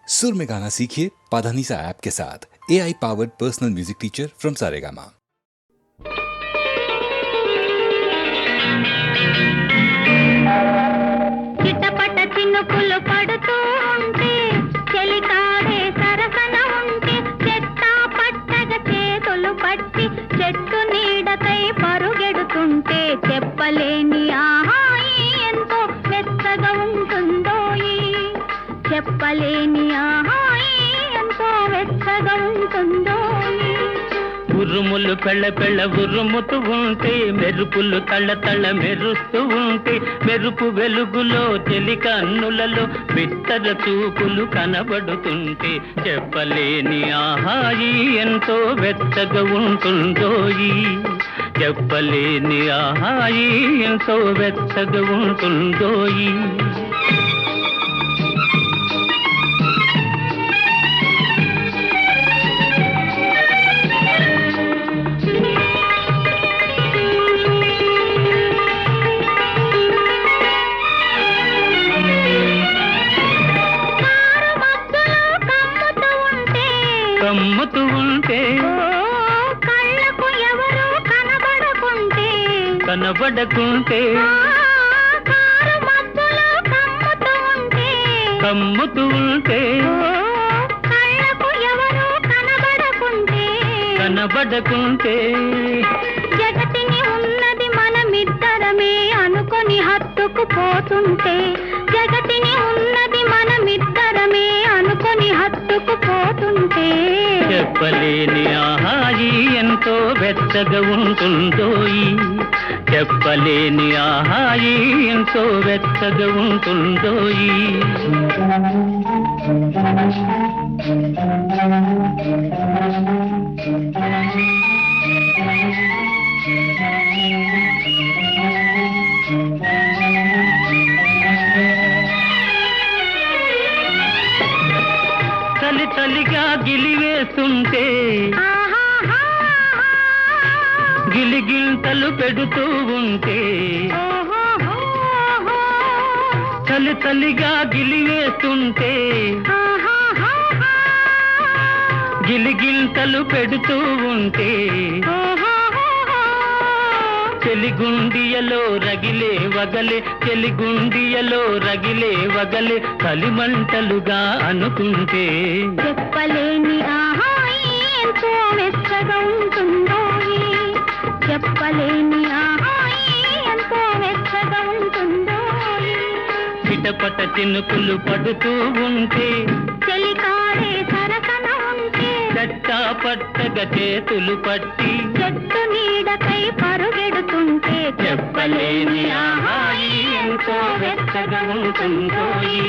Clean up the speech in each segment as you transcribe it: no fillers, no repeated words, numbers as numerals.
सुर में गाना सीखिए पाधानीसा ऐप के साथ। AI powered personal music teacher from Saregama. చిటపట చినుకులు పడుతూ ఉంటే చెలికాడే సరసన ఉంటే చెట్టా పట్టగా చేతులు పట్టి చెట్టు నీడకై పరుగెడుతుంటే చెప్పలేని ఆహాయి ఎంతో మెత్తగా ఉంటుందోయి. చెప్పలేని ఆహాయి ఎంతో మెత్తగా ఉంటుందోయి. ఉరుములు పెళ్ళ పెళ్ళ ఉరుముతూ ఉంటే మెరుపులు తళ్ళ తళ్ళ మెరుస్తూ ఉంటే మెరుపు వెలుగులో చెలి కన్నులలో బిత్తర చూపులు కనబడుతుంటే చెప్పలేని ఆహాయి ఎంతో వెచ్చగా ఉంటుందోయి. చెప్పలేని ఆహాయి ఎంతో వెచ్చగా ఉంటుందోయి. కమ్ముతూ ఉంటే కళ్ళకు ఎవరు కనబడకుంటే కనబడకుంటే కమ్ముతూ ఉంటే కళ్ళకు ఎవరు కనబడకుంటే కనబడకుంటే జగతిని ఉన్నది మనమిద్దరమే అనుకొని హత్తుకుపోతుంటే జగతిని ఉన్నది మనమిద్దరమే అనుకొని హత్తుకుపోతుంటే చెప్పలేని ఆహాయి ఎంతో వెచ్చగా ఉంటుందోయి. చెప్పలేని ఆహాయి ఎంతో వెచ్చగా ఉంటుందోయి. చలి చలిగా గిలివేస్తుంటే గిలిగింతలు పెడుతూ ఉంటే చలి చలిగా గిలివేస్తుంటే గిలిగింతలు పెడుతూ ఉంటే చెలిగుండియలో రగిలే వగలే చెలిగుండియలో రగిలే వగలే కలిమంటలుగా అనుకుంటే చెప్పలేని ఆహాయి ఎంతో మెచ్చగా ఉంటుందోయి. చెప్పలేని ఆహాయి ఎంతో మెచ్చగా ఉంటుందోయి. చిటపట చినుకులు పడుతూ ఉంటే చెలికాడే సరసన ఉంటే చట్టా పట్టగా చేతులు పట్టి చెట్టు నీడకై పరుగెడుతుంటే చెప్పలేని ఆహాయి ఎంతో వెచ్చగా ఉంటుందోయి.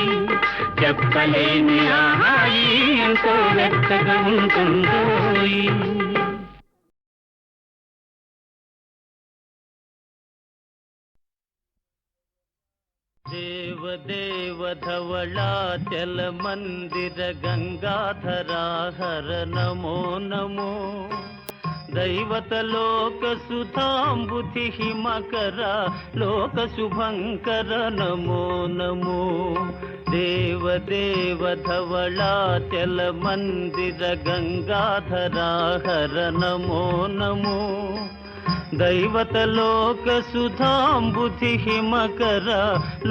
చెప్పలేని ఆహాయి ఎంతో వెచ్చగా ఉంటుందోయి. దేవ దేవ ధవళాచల మందిర గంగాధరా హర నమో నమో. దైవత లోక సుధాంబుధి హిమకర లోక శుభంకర నమో నమో. దేవ దేవ ధవళాచల మందిర గంగాధరా హర నమో నమో. దైవత లోక సుధాంబుధి హిమకర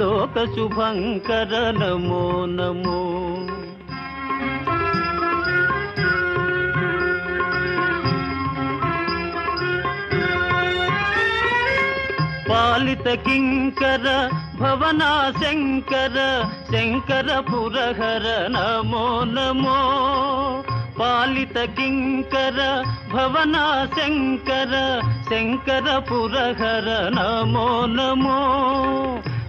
లోక శుభంకర నమో నమో. పాలిత కింకర భవనా శంకర శంకర పురహర నమో నమో. పాలిత కింకర భవనా శంకర శంకర పురహర నమో నమో.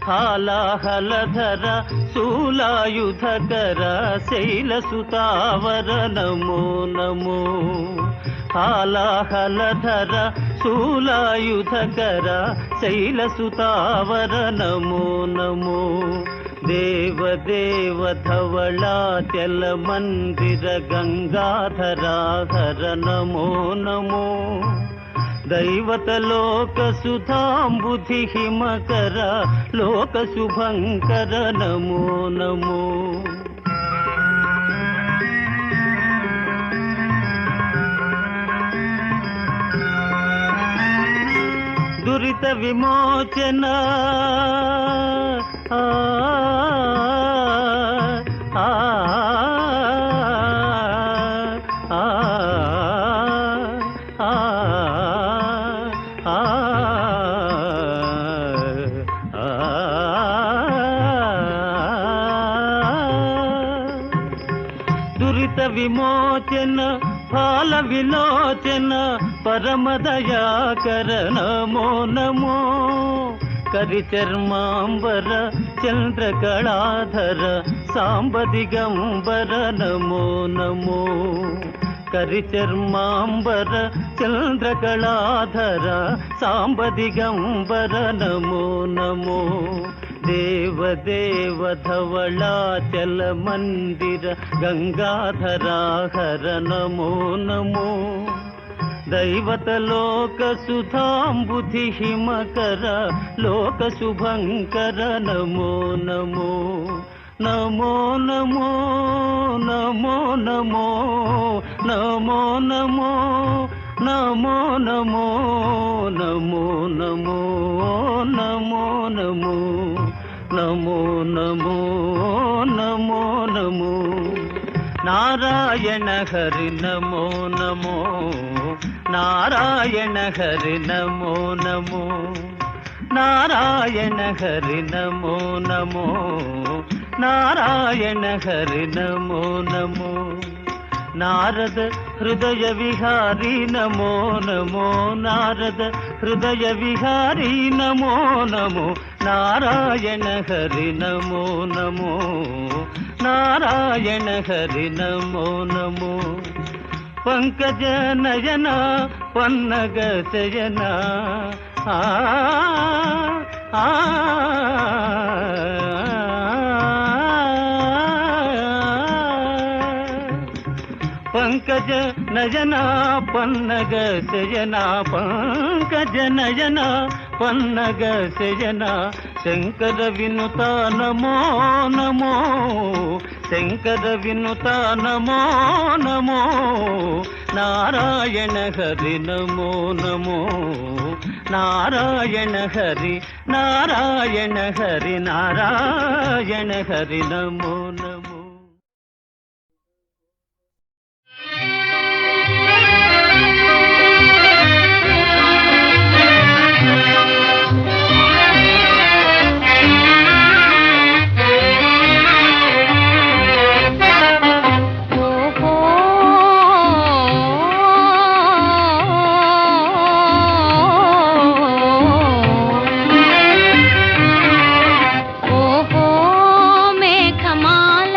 హాలాహలధర శూలాయుధకర శైలసుతావర నమో నమో. హాలాహలధర శూలాయుధకర శైలసుతావర నమో నమో. దేవ దేవ ధవళాచల మందిర గంగాధరా హర నమో నమో. దైవత లోక సుధాంబుధి హిమకర లోక శుభంకర నమో నమో. దురిత విమోచన ఆ, ఆ, ఆ, ఆ, దురిత విమోచన ఫాల విలోచన పరమదయాకర నమో నమో కరిచర్మాంబర చంద్రకళాధర సాంబదిగంబర నమో నమో కరిచర్మాంబర చంద్రకళాధర సాంబదిగంబర నమో నమో దేవదేవ ధవళాచల మందిర గంగాధరాహర నమో నమో దైవత లోక సుధాంబుధి హిమకర లోక శుభంకర నమో నమో నమో నమో నమో నమో నమో నమో నమో నమో నమో నమో నమో నమో నమో నమో నమో నమో నారాయణ హరి నమో నమో నారాయణ హరి నమో నమో నారాయణ హరి నమో నమో నారాయణ హరి నమో నమో నారద హృదయ విహారీ నమో నమో నారద హృదయ విహారీ నమో నమో నారాయణ హరి నమో నమో నారాయణ హరి నమో నమో పంకజ నయన పన్నగ శయన ఆ ఆ పంకజ నయన పన్నగ శయన పంకజ నయన పన్నగ శయన శంకర వినుత నమో నమో శంకర వినుత నమో నమో నారాయణ హరి నమో నమో నారాయణ హరి నారాయణ హరి నారాయణ హరి నమో నమో ఓహో మేఘమాల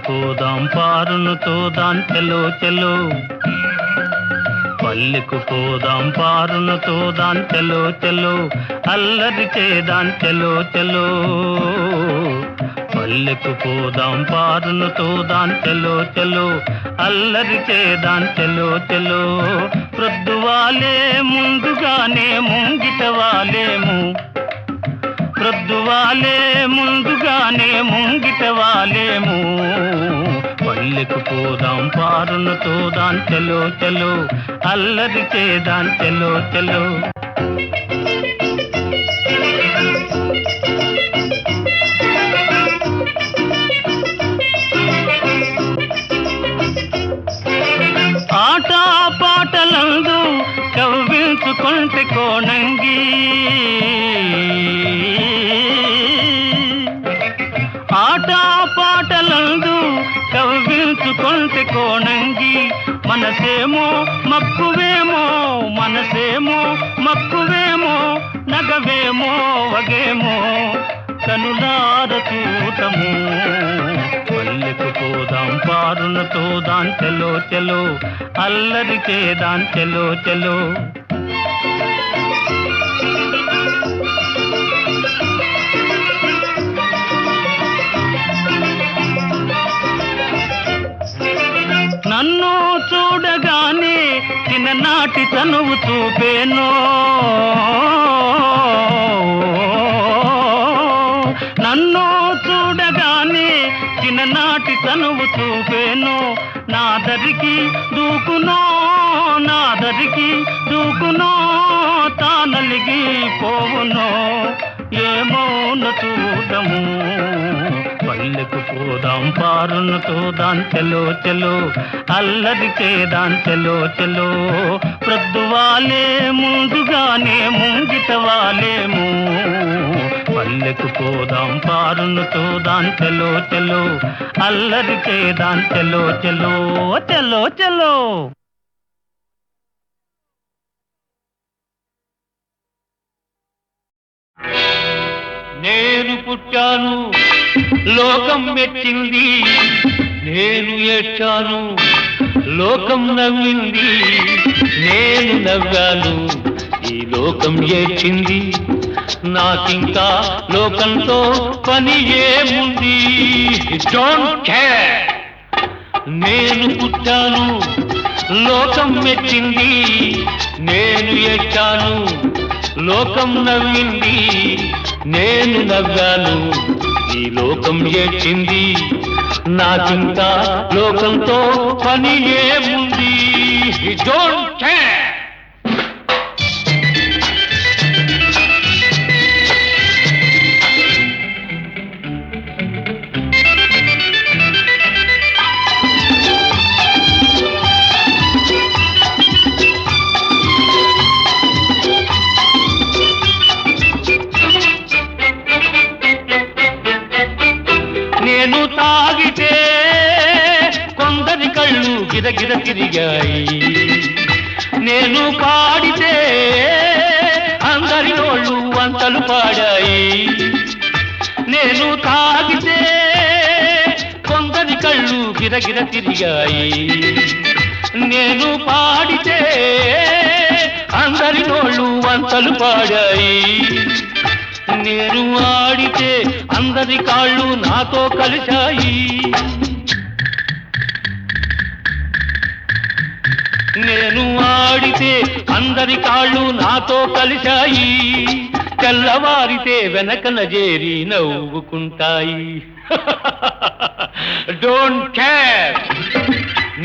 పోదాం పారును తోదాం చెలో చెలో పల్లెకు పోదాం పారును తోదాం చెలో చెలో అల్లరి చేదాం చెలో చెలో పల్లెకు పోదాం పారును తోదాం చెలో చెలో అల్లరి చేదాం చెలో చెలో ప్రొద్దువాలే ముందుగానే ముంగిట వాలేము ప్రొద్దువాలే ముందుగానే ముంగిట వాలేము పల్లెకు పోదాం పారును తోదాం చెలో చెలో అల్లరి చేదాం చెలో చెలో ఆట పాటలందు కవ్వించుకుంటే కోణంగి ఆట పాటలందు కవ్వించుకుంటే కోణంగి మనసేమో మక్కువేమో మనసేమో మక్కువేమో నగవేమో వగేమో కనులార చూడము పల్లెకు పోదాం పారును తోదాం చెలో చెలో అల్లరి చేదాం చెలో చెలో నన్ను చూడగానే చిన్ననాటి తనువు చూపేనో నన్ను చూడగానే చిన్ననాటి తనువు చూపేనో నాదరికి దూకునో నాదరికి దూకునో తానలిగి పోవునో ఏమోన చూడము పల్లెకు పోదాం పారును తోదాం చెలో చెలో అల్లరి చేదాం చెలో చెలో ప్రొద్దువాలే ముందుగానే ముంగిట వాలేము పల్లెకు పోదాం పారును తోదాం చెలో చెలో అల్లరి చేదాం చెలో చెలో చెలో చెలో నేను పుట్టాను లోకం మెచ్చింది నేను ఏడ్చాను లోకం నవ్వింది నేను నవ్వాను ఈ లోకం ఏడ్చింది నాకింకా లోకంతో పని ఏముంది డోంట్ కేర్ నేను పుట్టాను లోకం మెచ్చింది నేను ఏడ్చాను లోకం నవ్వింది నేను నవ్వాను ఈ లోకం ఏడ్చింది నాకింకా లోకంతో పని ఏముంది డోంట్ కేర్ నేను తాగితే కొందరి కళ్ళు గిరగిర తిరిగాయి నేను పాడితే అందరి నోళ్ళు వంతలు పాడాయి నేను తాగితే కొందరి కళ్ళు గిరగిర తిరిగాయి నేను పాడితే అందరి నోళ్ళు వంతలు పాడాయి నేను ఆడితే అందరి కాళ్ళు నాతో కలిశాయి నేను ఆడితే అందరి కాళ్ళు నాతో కలిశాయి తెల్లవారితే వెనకన చేరి నవ్వుకుంటాయి డోంట్ కేర్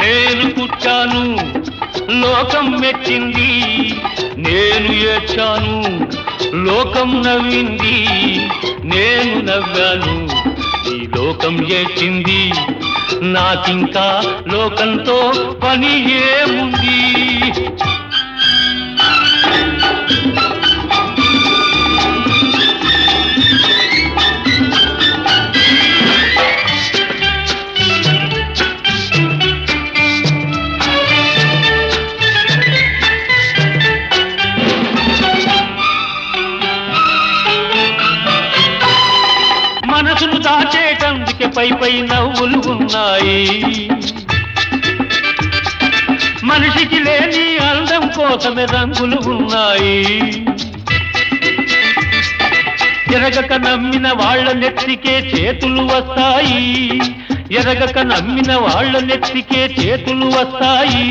నేను పుట్టాను లోకం మెచ్చింది నేను ఏడ్చాను లోకం నవ్వింది నేను నవ్వాను ఈ లోకం ఏడ్చింది నాకింకా లోకంతో పని ఏముంది మనసును దాచేటందుకే పై పై నవ్వులు ఉన్నాయి. మనిషికి లేని అందం కోసమే రంగులు ఉన్నాయి. ఎరగక నమ్మిన వాళ్ళ నెత్తికే చేతులు వస్తాయి. ఎరగక నమ్మిన వాళ్ళ నెత్తికే చేతులు వస్తాయి.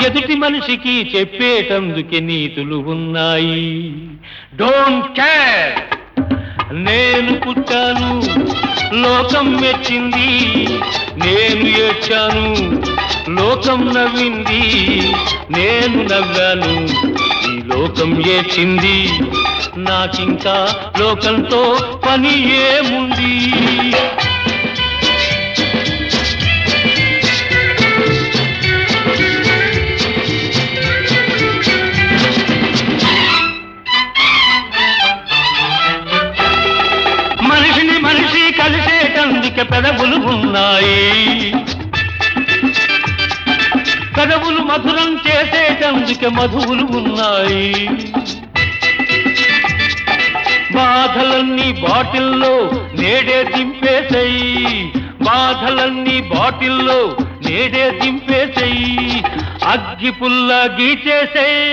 ఎదుటి మనిషికి చెప్పేటందుకే నీతులు ఉన్నాయి. Don't care. నేను పుట్టాను, లోకం మెచ్చింది. నేను ఏడ్చాను, లోకం నవ్వింది. నేను నవ్వాను, ఈ లోకం ఏడ్చింది. నాకింకా లోకంతో పని ఏముంది? మనిషిని మనిషి కలిసేటందుకే పెదవులు ఉన్నాయి. పెదవులు మధురం చేసేటందుకే మధువులు ఉన్నాయి. బాధలన్నీ బాటిల్లో నేడే దింపేసేయి. బాధలన్నీ బాటిల్లో నేడే దింపేసేయి. అగ్గి పుల్ల గీచేసేయి.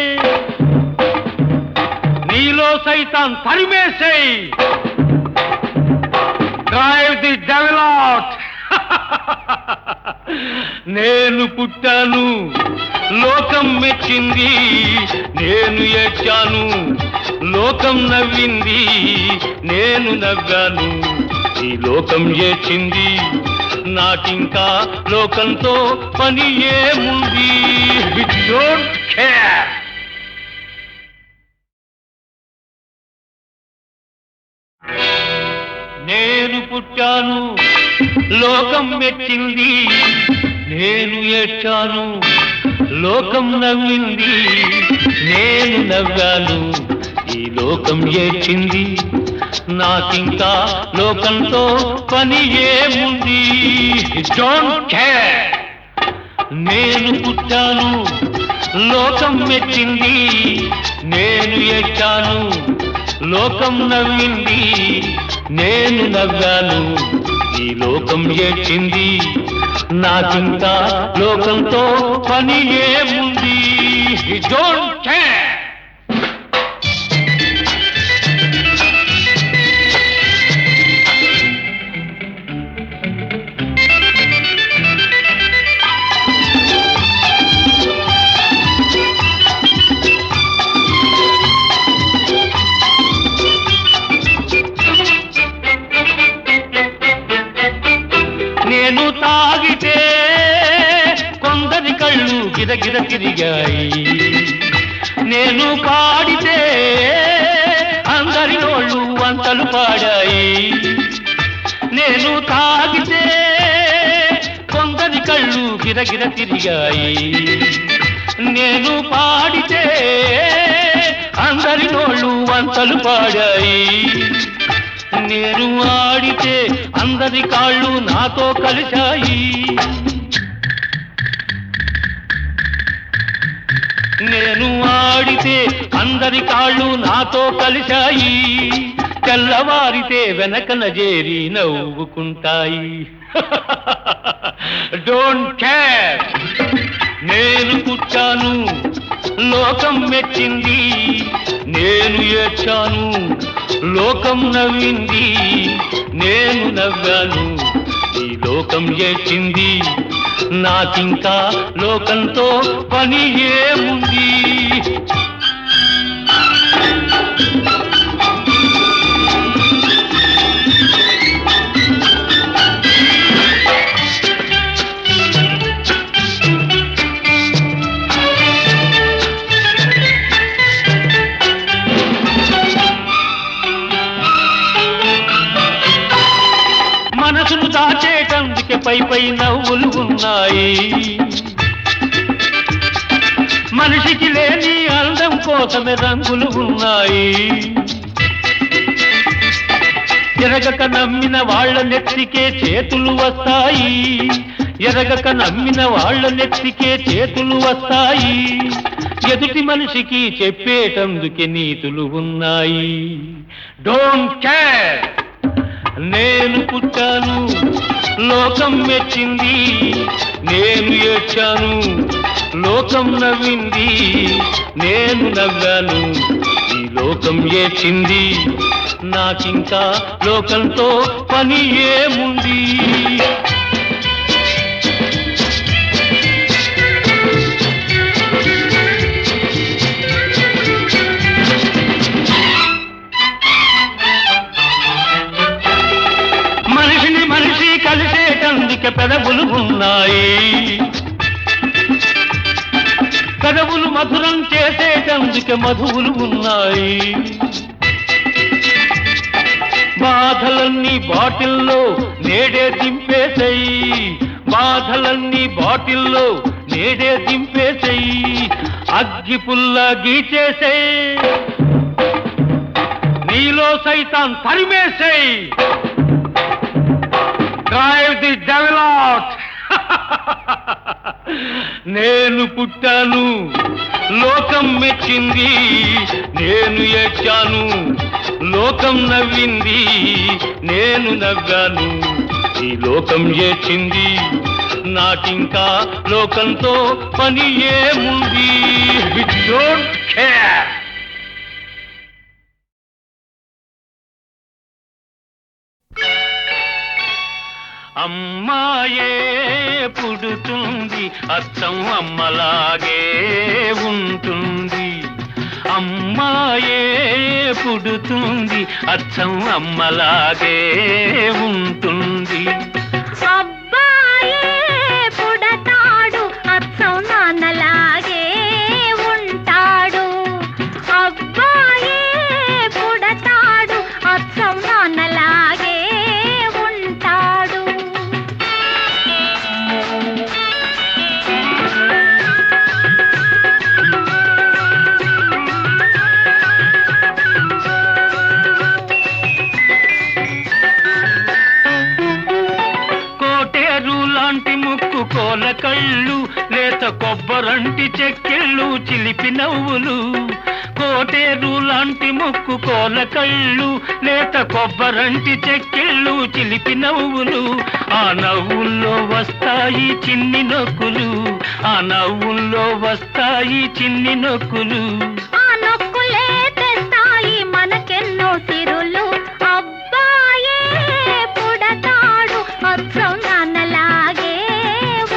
నీలో సైతాన్ తరిమేసేయి. Drive the devil out. నేను పుట్టాను, లోకం మెచ్చింది. నేను ఏడ్చాను, లోకం నవ్వింది. నేను నవ్వాను, ఈ లోకం ఏడ్చింది. నాకింకా లోకంతో పని ఏముంది? Don't care. నేను పుట్టాను, లోకం మెచ్చింది. నేను ఏడ్చాను, లోకం నవ్వింది. నేను నవ్వాను, ఈ లోకం ఏడ్చింది. నాకింకా లోకంతో పని ఏముంది? Don't care. నేను పుట్టాను, లోకం మెచ్చింది. నేను ఏడ్చాను, లోకం నవ్వింది. నేను నవ్వాను, ఈ లోకం ఏడ్చింది. నాకింకా లోకంతో పని ఏముంది? Don't care. నేను తాగితే కొందరి కళ్ళు గిరగిర తిరిగాయి. నేను పాడితే అందరి నోళ్ళు వంతలు పాడాయి. నేను తాగితే కొందరి కళ్ళు గిరగిర తిరిగాయి. నేను పాడితే అందరి నోళ్ళు వంతలు పాడాయి. నేను ఆడితే అందరి కాళ్ళు నాతో కలిశాయి. నేను ఆడితే అందరి కాళ్ళు నాతో కలిశాయి. తెల్లవారితే వెనకన చేరి నవ్వుకుంటాయి. Don't care. నేను పుట్టాను, లోకం మెచ్చింది. నేను ఏడ్చాను, లోకం నవ్వింది. నేను నవ్వాను, ఈ లోకం ఏడ్చింది. నాకింకా లోకంతో పని ఏముంది? మనసును దాచేటందుకే పై పై నవ్వులు ఉన్నాయి. మనిషికి లేని అందం కోసమే రంగులు ఉన్నాయి. ఎరగక నమ్మిన వాళ్ళ నెత్తికే చేతులు వస్తాయి. ఎరగక నమ్మిన వాళ్ళ నెత్తికే చేతులు వస్తాయి. ఎదుటి మనిషికి చెప్పేటందుకే నీతులు ఉన్నాయి. Don't care. నేను పుట్టాను లోకం మెచ్చింది, నేను ఏడ్చాను లోకం నవ్వింది, నేను నవ్వాను ఈ లోకం ఏడ్చింది, నాకింకా లోకంతో పని ఏముంది. మనిషిని మనిషి కలిసేటందుకే పెదవులు ఉన్నాయి, పెదవులు మధురం చేసేటందుకే మధువులు ఉన్నాయి. బాధలన్నీ బాటిల్లో నేడే దింపేసేయి, బాధలన్నీ బాటిల్లో నేడే దింపేసేయి, అగ్గి పుల్ల గీచేసేయి, నీలో సైతాన్ తరిమేసేయి. Drive the devil out. నేను పుట్టాను లోకం మెచ్చింది, నేను ఏడ్చాను లోకం నవ్వింది, నేను నవ్వాను ఈ లోకం ఏడ్చింది, నాకింకా లోకంతో పని ఏముంది. Don't care. అమ్మాయే పుడుతుంది అచ్చం అమ్మలాగే ఉంటుంది, అమ్మాయే పుడుతుంది అచ్చం అమ్మలాగే ఉంటుంది. అబ్బాయే పుడతాడు అచ్చం నాన్నలాగే ఉంటాడు, అబ్బాయే పుడతాడు అచ్చం నాన్నలాగే ఉంటాడు. కోల కళ్ళు లేత కొబ్బరంటి చెక్కిళ్ళు చిలిపి నవ్వులు, కోటేరు లాంటి ముక్కు కోల కళ్ళు లేత కొబ్బరంటి చెక్కిళ్ళు చిలిపి నవ్వులు, ఆ నవ్వుల్లో వస్తాయి చిన్ని నొక్కులు, ఆ నవ్వుల్లో వస్తాయి చిన్ని నొక్కులు, ఆ నొక్కులే తెస్తాయి మనకెన్నో సిరులు. అబ్బాయే పుడతాడు అచ్చం నాన్నలాగే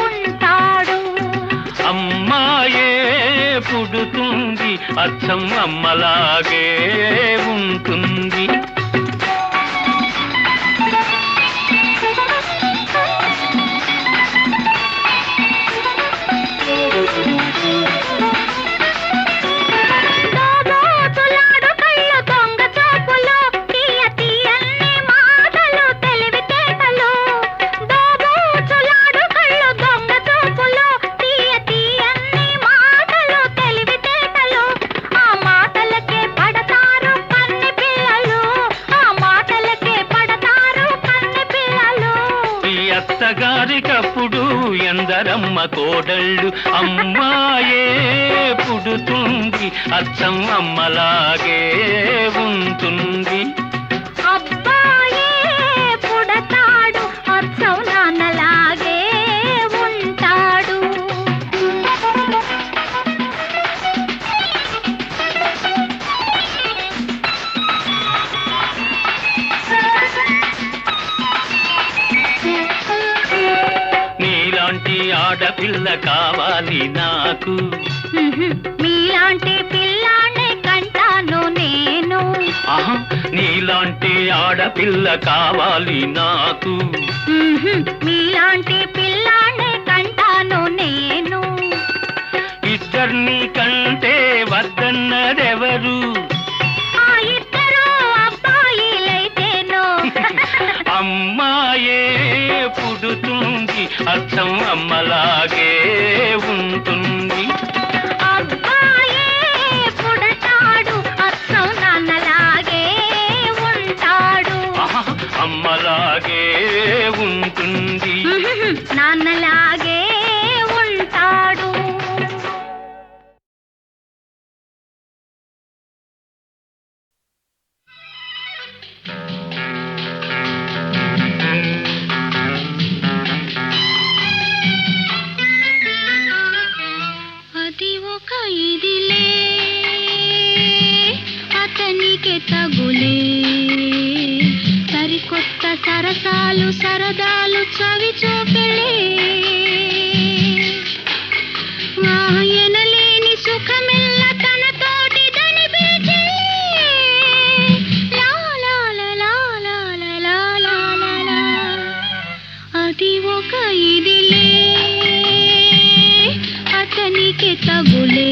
ఉంటాడు, అమ్మాయే పుడుతుంది అచ్చం అమ్మలాగే ఉంటుంది. అత్తగారికప్పుడు ఎందరమ్మ కోడళ్ళు, అమ్మాయే పుడుతుంది అచ్చం అమ్మలాగే ఉంటుంది. అబ్బాయే పుడతాడు అచ్చం నాన్నలాగే ఉంటాడు. నీలాంటి ఆడపిల్ల కావాలి నాకు, మీలాంటి పిల్లాన్ని కంటాను నేను, నీలాంటి ఆడపిల్ల కావాలి నాకు, మీలాంటి పిల్లాన్ని కంటాను నేను. ఇద్దరిని కంటే వద్దన్నదెవరు, ఆ ఇద్దరు అబ్బాయిలైతేనో. అమ్మాయే పుడుతుంది అచ్చం అమ్మలాగే ఉంటుంది, అబ్బాయే పుడతాడు అచ్చం నాన్నలాగే ఉంటాడు, అమ్మలాగే ఉంటుంది, నాన్నలాగే ఉంటాడు. ఒక ఇదిలే అతనికి తగులే సరికొత్త సరసాలు సరదాలు చవి చూపెలే ఎనలేని సుఖమెల్ల తన తోటి దని అది ఒక ఇదిలే అతనికి తగులే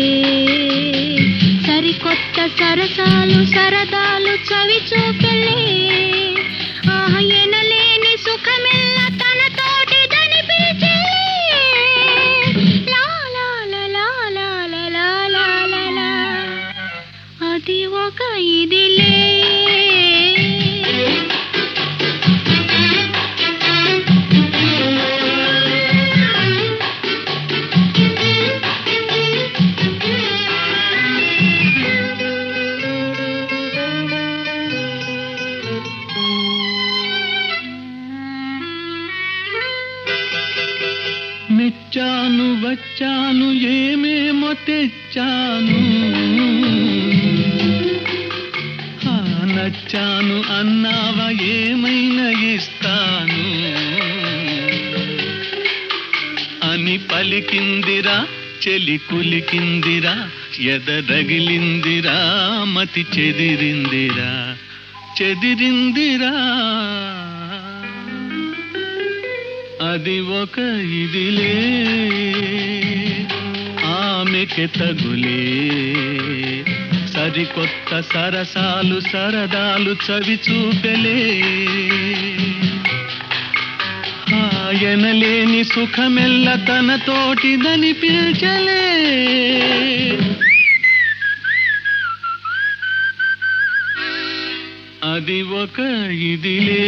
సరికొత్త సరసాలు సరదాలు చవి చూపెలే ఎనలేని సుఖమెల్ల తన తోటి దని అది ఒక ఇదిలే మెచ్చాను వచ్చాను ఏమేమో తెచ్చాను నచ్చాను అన్నావా ఏమైనా ఇస్తాను అని పలికిందిరా చెలి కులికిందిరా ఎదరగిలిందిరా మతి చెదిరిందిరా చెదిరిందిరా అది ఒక ఇదిలే ఆమెకి తగులే సరికొత్త సరసాలు సరదాలు చవి చూపెలే ఆయనలేని సుఖమెల్ల తన తోటిదని పిల్చలే అది ఒక ఇదిలే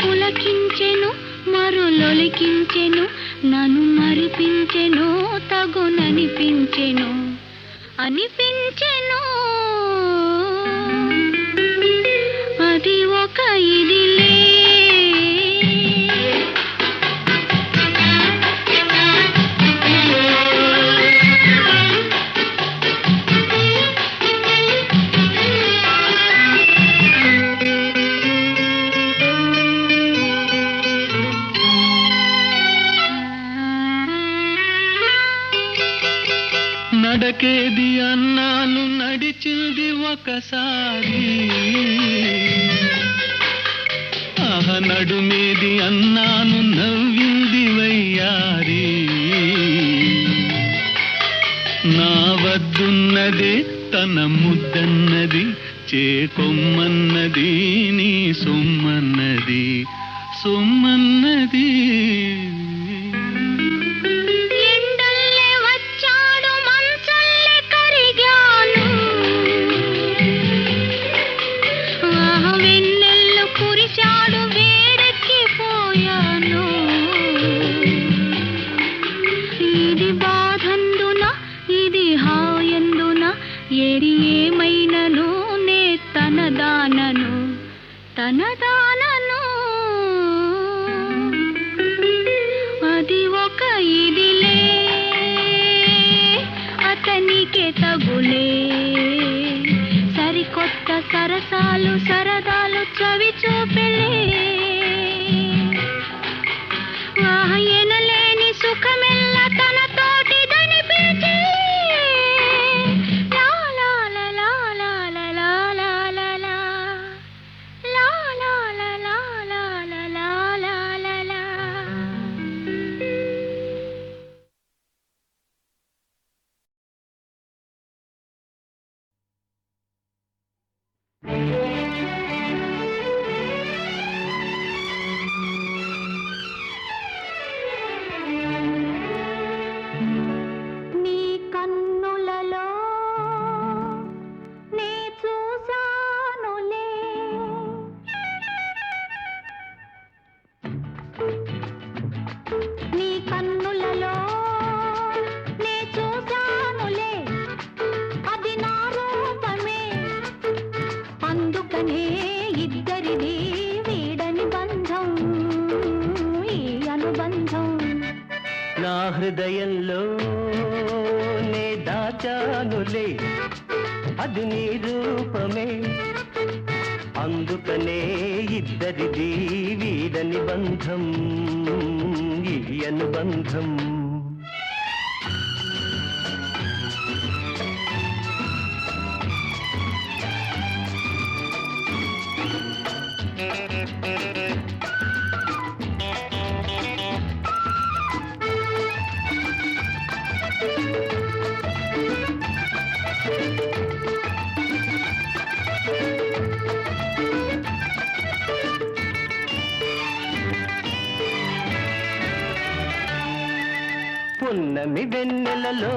పులకించెను మరులొలికించెను నన్ను మరిపించెను తగుననిపించెను అనిపించెను అది ఒక ఇదిలే నడకేది అన్నాను నడిచింది ఒకసారి నడుమేది అన్నాను నవ్వింది వయ్యారి నా వద్దున్నదే తన ముద్దన్నది చేకొమ్మన్నది నీ సొమ్మన్నది సొమ్మన్నది ఏమైనను నే తనదానను అది ఒక ఇదిలే అతనికి తగులే సరికొత్త సరసాలు సరదాలు చవి చూపెలే ఎనలేని సుఖమెల్ల తన తోటి దని హృదయంలో నే దాచానులే అది నీ రూపమే అందుకనే ఇద్దరిది వీడని బంధం ఈ అనుబంధం పున్నమి వెన్నెలలో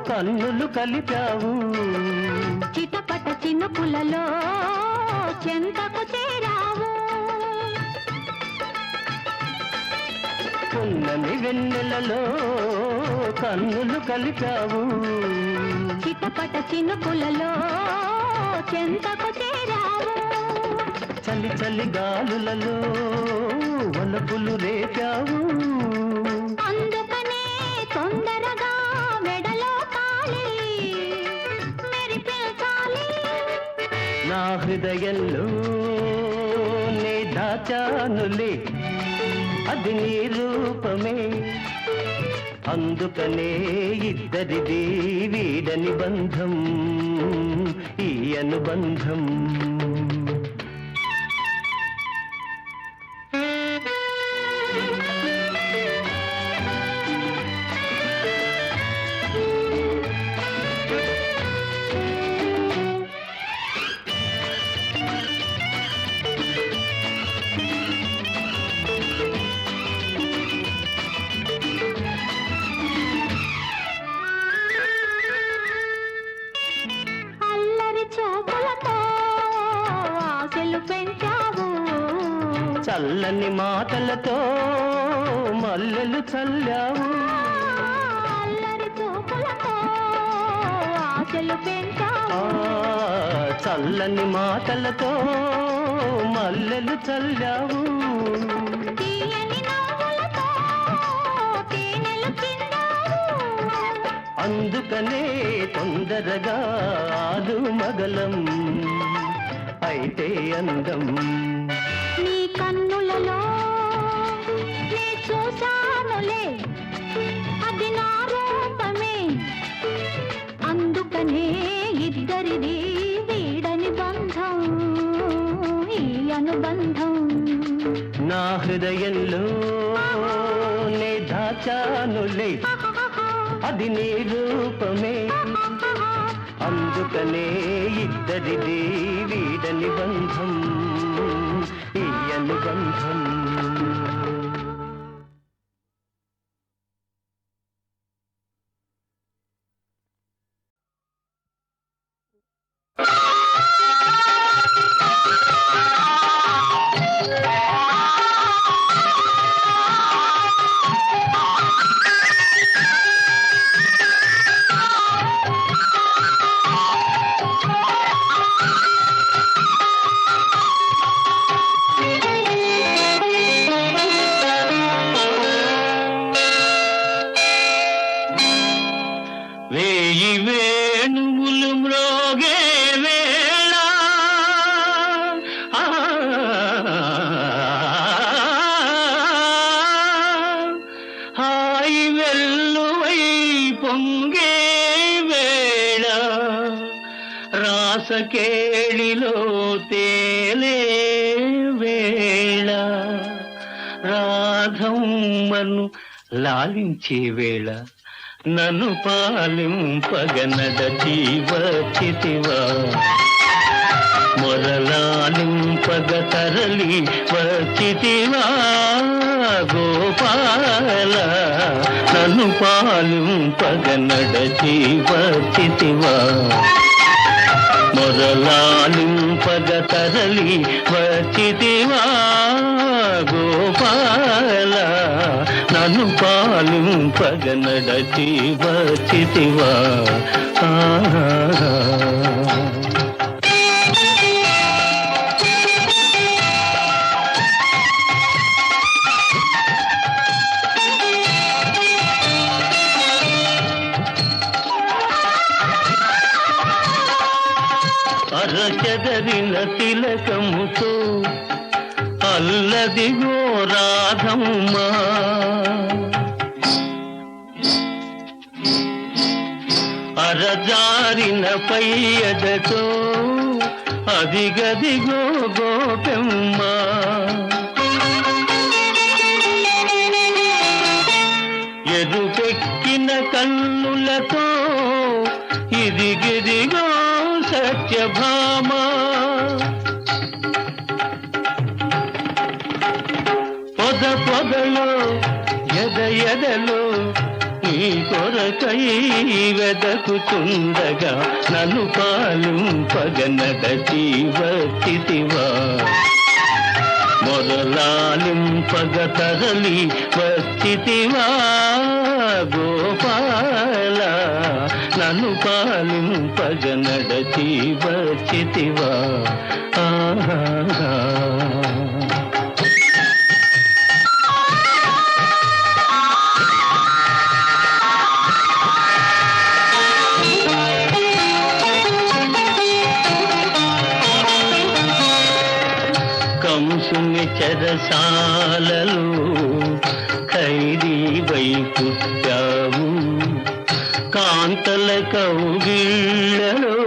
కన్నులు కలిపావు చిటపట చినుకులలో చెంతకు చేరావు పున్నమి వెన్నెలలో కన్నులు కలిపావు చిటపట చినుకులలో చెంతకు చేరావు చలి చలి గాలులలో వలపులు రేపావు అందుకనే తొందరగా మెడలో తాళి మెరిపించాలి నా హృదయంలో నే దాచానులే అది నీ రూపమే అందుకనే ఇద్దరిది వీడని బంధం ఈ అనుబంధం చల్లని మాటలతో మల్లెలు చల్లావు అల్లరి చూపులతో ఆశలు పెంచావు చల్లని మాటలతో మల్లెలు చల్లావు తీయని నవ్వులతో తేనెలు చిందావు అందుకనే తొందరగా ఆలు మగలం అయితే అందం నీ కన్నులలో నీ చూశానులే అది నా రూపమే అందుకనే ఇద్దరిది వీడని బంధం ఈ అనుబంధం నా హృదయంలో నే దాచానులే అది నీ రూపమే అందుకనే ఇద్దరిది వీడని బంధం ఈ అనుబంధం వేయి వేణువులు మ్రోగే వేళ హాయి వెల్లువై పొంగే వేళ రాసకేళిలో తేలే వేళ రాధమ్మను లాలించే వేళ నన్ను పాలింపగనడచి వచ్చితివా మొరలాలింపగ తరలి వచ్చితివా గోపాల నన్ను పాలింపగనడచి వచ్చితివా మొరలాలింపగ తరలి వచ్చితివా గోపాల నన్ను పాలింపగ నడచి వచ్చితివా చెదరిన తిలకముతో అల్లదిగో రాధమ్మ. అరజారిన పయ్యదతో అదిగదిగో గోపెమ్మ. ఎరుపెక్కిన కన్నులతో ఇదిగిదిగో సత్యభామ. పొద పొదలో ఎద ఎదలో నీ కొరకై వెదకుచుండగా నన్ను పాలింపగనడచి వచ్చితివా. మొరలాలింపగ తరలి వచ్చితివా గోపాల. నన్ను పాలింపగనడచి వచ్చితివా. ఆహా కంసుని చెరసాలలో ఖైదీవై పుట్టావు. కాంతల కౌగిళ్ళలో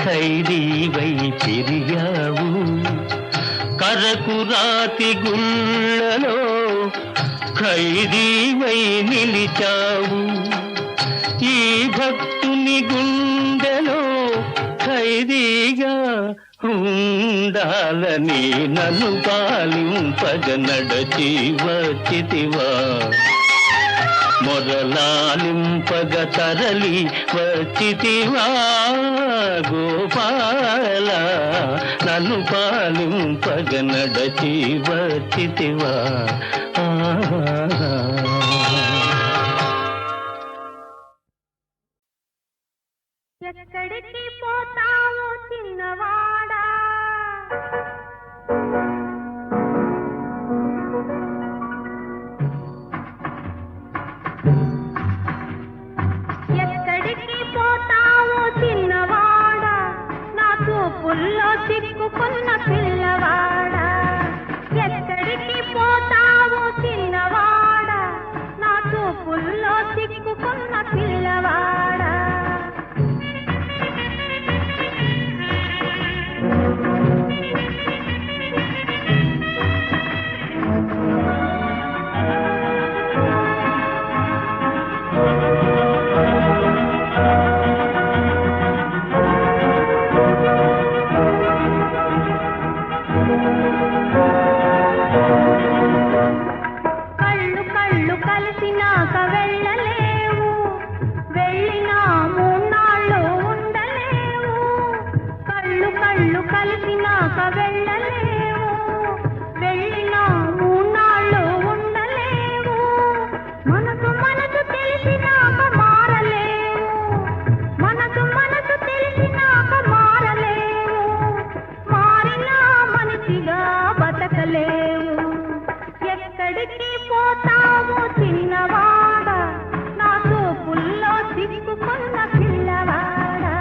ఖైదీవై పెరిగావు. కరకు రాతి గుళ్ళలో ఖైదీవై నిలిచావు. ఈ భక్తుని గుండెలో ఖైదీగా ఉండాలని నన్ను పాలింపగ నడచి వచ్చితివా. మొరలాలింపగ తరలి వచ్చితివా గోపాల. నన్ను పాలింపగ నడచి వచ్చితివా. ఎక్కడికి పోతావో చిన్నవాడా, ఎక్కడికి పోతావో చిన్నవాడా, నా చూపుల్లో చిక్కుకున్న పిల్లవాడా. ఎక్కడికి పోతావో చిన్నవాడా, నా చూపుల్లో చిక్కుకున్న పిల్లవాడా. కళ్ళు కళ్ళు కలిసినాక వెళ్ళలేవు, వెళ్ళినా మూన్నాళ్ళు ఉండలేవు. కళ్ళు కళ్ళు కలిసినాక వెళ్ళలేవు, వెళ్ళినా మూన్నాళ్ళు ఉండలేవు. మనసు మనసు తెలిసినాక మారలేవు, మనసు మనసు తెలిసినాక మారలేవు. మారినా మనిషిగా బతకలేవు. ఎక్కడికి పోతావు చిన్నవాడా, నా చూపుల్లో చిక్కుకున్న పిల్లవాడా.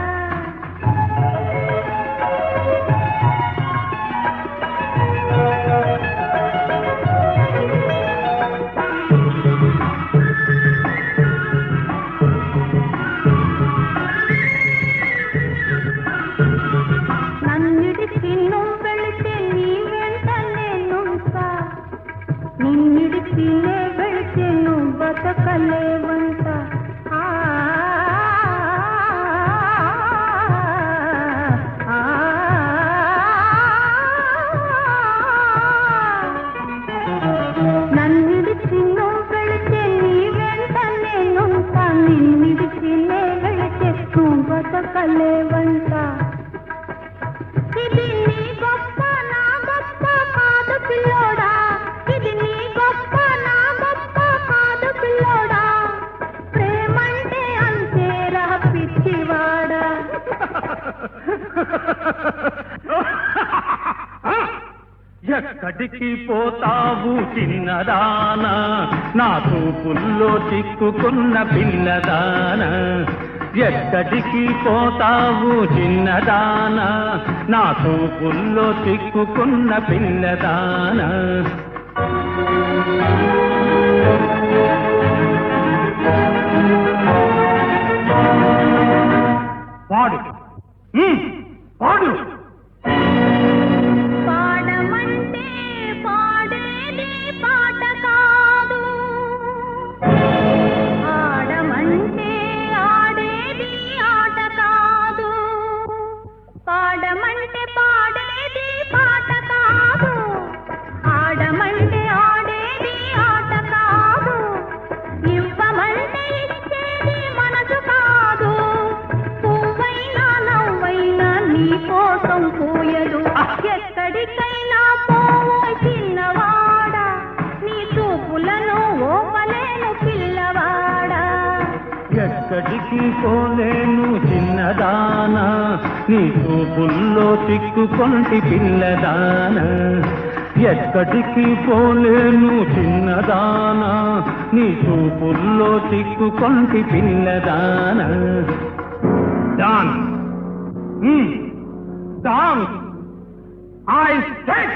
నన్నిడిచి నువ్వు వెళితే నీ వెంట నేనుంటా, నిన్నిడిచి నే వెళితే నువ్వు బతకలేవంట. నన్నిడిచి నువ్వు వెళితే నీ వెంట నేనుంటా, నిన్నిడిచి నే వెళితే నువ్వు బతకలేవంట. ఇది నీ గొప్ప నా గొప్ప కాదు పిల్లోడా, ఇది నీ గొప్ప నా గొప్ప కాదు పిల్లోడా. ప్రేమంటే అంతేరా పిచ్చివాడా. ఎక్కడికి పోతావు చిన్నదానా, నా చూపుల్లో చిక్కుకున్న పిల్లదానా. ఎక్కడికి పోతావు చిన్నదానా నా చూపుల్లో చిక్కుకున్న పిల్లదానా పాడు పాడు పాడమంటే పాడేది పాట కాదు, ఆడమంటే ఆడేది ఆట కాదు. పాడమంటే పాడేది పాట కాదు, ఆడమంటే ఆడేది ఆట కాదు. ఇవ్వమంటే ఇచ్చేది మనసు కాదు, పువ్వైనా నవ్వైనా నీ కోసం పోయదు. ఎక్కడికైనా పోవో చిన్నవాడా, నీ చూపులను ఓపలేను పిల్లవాడా. ఎక్కడికి పోలేను చిన్నదానా నీ చూపుల్లో చిక్కుకొంటి పిల్లదానా ఎక్కడికి పోలేను చిన్నదానా నీ చూపుల్లో చిక్కుకొంటి పిల్లదానా డాన్స్ డాన్స్ I said